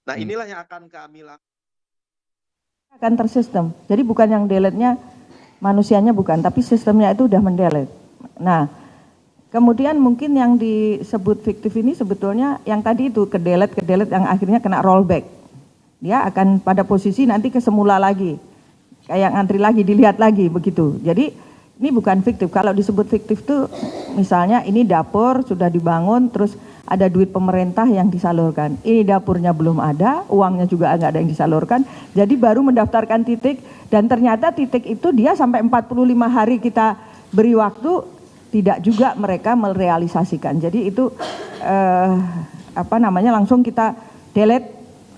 Nah, inilah yang akan kami lakukan. Akan tersistem. Jadi bukan yang delete-nya manusianya bukan, tapi sistemnya itu udah mendelete. Nah, kemudian mungkin yang disebut fiktif ini sebetulnya yang tadi itu ke delete yang akhirnya kena rollback. Dia akan pada posisi nanti ke semula lagi. Kayak ngantri lagi, dilihat lagi begitu. Jadi ini bukan fiktif. Kalau disebut fiktif tuh misalnya ini dapur sudah dibangun terus ada duit pemerintah yang disalurkan. Ini dapurnya belum ada, uangnya juga nggak ada yang disalurkan. Jadi baru mendaftarkan titik dan ternyata titik itu dia sampai 45 hari kita beri waktu tidak juga mereka merealisasikan. Jadi itu langsung kita delete,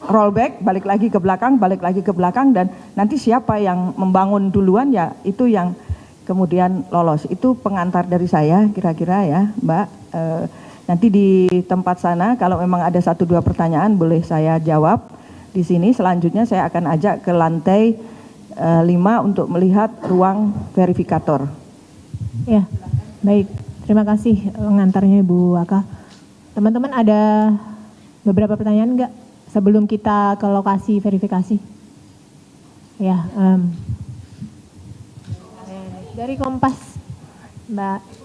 rollback, balik lagi ke belakang dan nanti siapa yang membangun duluan ya itu yang kemudian lolos. Itu pengantar dari saya kira-kira ya Mbak. Nanti di tempat sana kalau memang ada 1-2 pertanyaan boleh saya jawab di sini. Selanjutnya saya akan ajak ke lantai 5 untuk melihat ruang verifikator. Ya, baik. Terima kasih pengantarnya Ibu Waka. Teman-teman ada beberapa pertanyaan enggak sebelum kita ke lokasi verifikasi? Ya, dari Kompas, Mbak.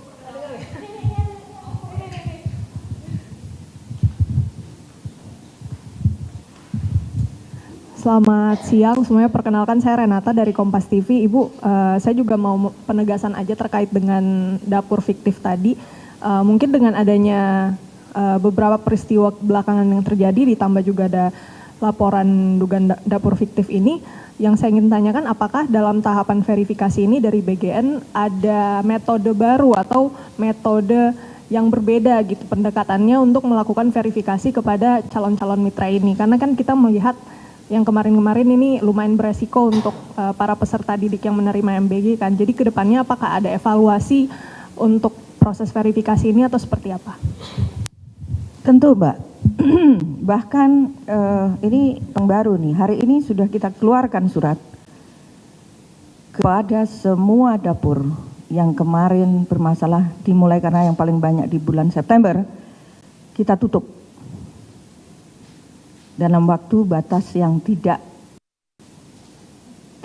Selamat siang semuanya, perkenalkan saya Renata dari Kompas TV. Ibu, saya juga mau penegasan aja terkait dengan dapur fiktif tadi. Mungkin dengan adanya beberapa peristiwa belakangan yang terjadi, ditambah juga ada laporan dugaan dapur fiktif ini, yang saya ingin tanyakan apakah dalam tahapan verifikasi ini dari BGN ada metode baru atau metode yang berbeda gitu pendekatannya untuk melakukan verifikasi kepada calon-calon mitra ini. Karena kan kita melihat yang kemarin-kemarin ini lumayan beresiko untuk para peserta didik yang menerima MBG kan. Jadi kedepannya apakah ada evaluasi untuk proses verifikasi ini atau seperti apa? Tentu Mbak, bahkan ini yang baru nih, hari ini sudah kita keluarkan surat kepada semua dapur yang kemarin bermasalah dimulai karena yang paling banyak di bulan September, kita tutup dalam waktu batas yang tidak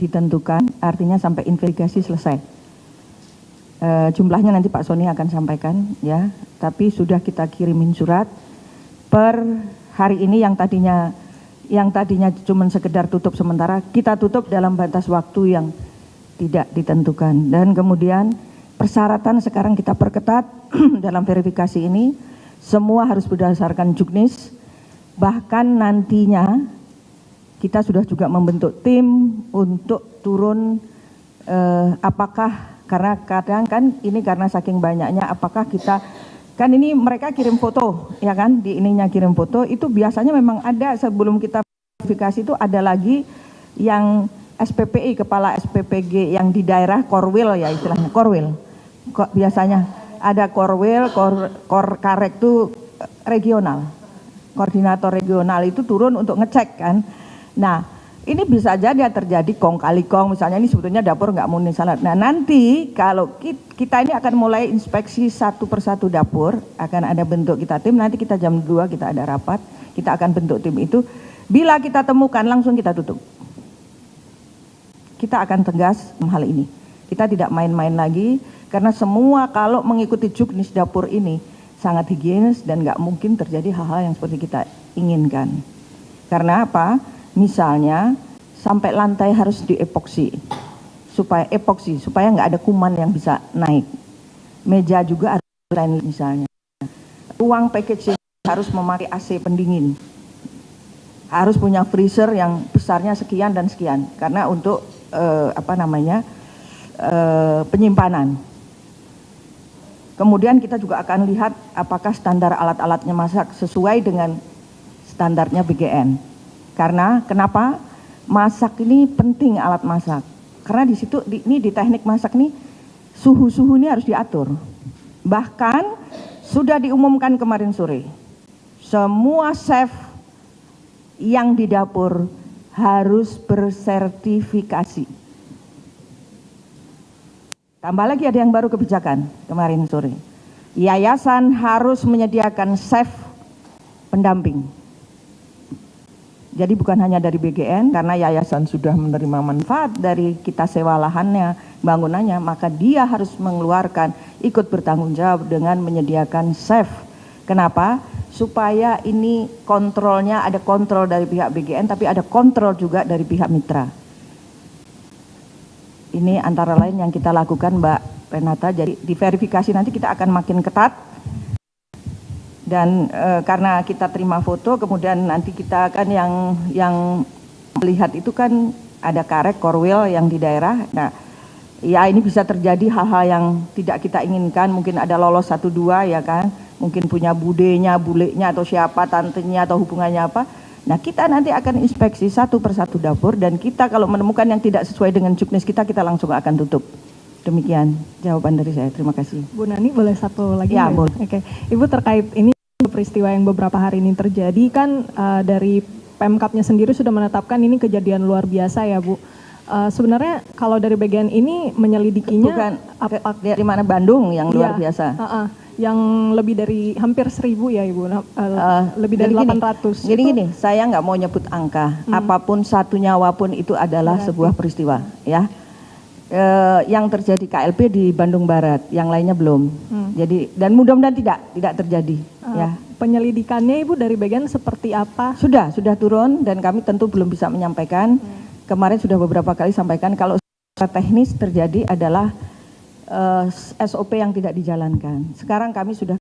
ditentukan, artinya sampai investigasi selesai. Jumlahnya nanti Pak Sony akan sampaikan ya, tapi sudah kita kirimin surat per hari ini yang tadinya cuma sekedar tutup sementara, kita tutup dalam batas waktu yang tidak ditentukan. Dan kemudian persyaratan sekarang kita perketat dalam verifikasi ini, semua harus berdasarkan juknis. Bahkan nantinya kita sudah juga membentuk tim untuk turun apakah, karena kadang kan ini karena saking banyaknya, apakah kita, kan ini mereka kirim foto ya kan, di ininya kirim foto, itu biasanya memang ada sebelum kita verifikasi itu ada lagi yang SPPI, kepala SPPG yang di daerah Korwil ya istilahnya, Korwil. Biasanya ada Korwil, Korkarek itu regional. Koordinator regional itu turun untuk ngecek kan. Nah ini bisa jadi terjadi kong kali kong, misalnya ini sebetulnya dapur nggak muni salah. Nah nanti kalau kita ini akan mulai inspeksi satu persatu dapur, akan ada bentuk kita tim, nanti kita jam 2 kita ada rapat, kita akan bentuk tim itu. Bila kita temukan langsung kita tutup. Kita akan tegas hal ini. Kita tidak main-main lagi, karena semua kalau mengikuti juknis dapur ini sangat higienis dan nggak mungkin terjadi hal-hal yang seperti kita inginkan. Karena apa? Misalnya sampai lantai harus diepoksi, supaya nggak ada kuman yang bisa naik. Meja juga harus lain misalnya. Ruang packaging harus memakai AC pendingin. Harus punya freezer yang besarnya sekian dan sekian, karena untuk penyimpanan. Kemudian kita juga akan lihat apakah standar alat-alatnya masak sesuai dengan standarnya BGN. Karena kenapa? Masak ini penting, alat masak. Karena di situ di teknik masak ini suhu ini harus diatur. Bahkan sudah diumumkan kemarin sore, semua chef yang di dapur harus bersertifikasi. Tambah lagi ada yang baru kebijakan kemarin sore. Yayasan harus menyediakan chef pendamping. Jadi bukan hanya dari BGN, karena yayasan sudah menerima manfaat dari kita sewa lahannya, bangunannya, maka dia harus mengeluarkan, ikut bertanggung jawab dengan menyediakan SAFE. Kenapa? Supaya ini kontrolnya, ada kontrol dari pihak BGN, tapi ada kontrol juga dari pihak mitra. Ini antara lain yang kita lakukan, Mbak Renata. Jadi di verifikasi nanti kita akan makin ketat. Dan karena kita terima foto, kemudian nanti kita akan yang melihat itu kan ada karek, korwil yang di daerah. Nah, ya ini bisa terjadi hal-hal yang tidak kita inginkan. Mungkin ada lolos 1-2 ya kan. Mungkin punya budenya, bulenya atau siapa, tantenya atau hubungannya apa. Nah, kita nanti akan inspeksi satu persatu dapur dan kita kalau menemukan yang tidak sesuai dengan juknis kita langsung akan tutup. Demikian jawaban dari saya. Terima kasih. Bu Nani, boleh satu lagi? Ya, nggak? boleh. Oke, Ibu terkait ini peristiwa yang beberapa hari ini terjadi kan dari Pemkapnya sendiri sudah menetapkan ini kejadian luar biasa ya Bu. Sebenarnya kalau dari bagian ini menyelidikinya Bukan dari mana, Bandung yang luar Iya, biasa. Yang lebih dari hampir 1.000 ya Ibu, lebih dari Jadi 800. Gini, saya nggak mau nyebut angka. Apapun satu nyawa pun itu adalah sebuah peristiwa, ya. Yang terjadi KLP di Bandung Barat, yang lainnya belum. Jadi dan mudah-mudahan tidak terjadi. Ya. Penyelidikannya Ibu dari bagian seperti apa? Sudah turun dan kami tentu belum bisa menyampaikan. Kemarin sudah beberapa kali sampaikan kalau secara teknis terjadi adalah SOP yang tidak dijalankan. Sekarang kami sudah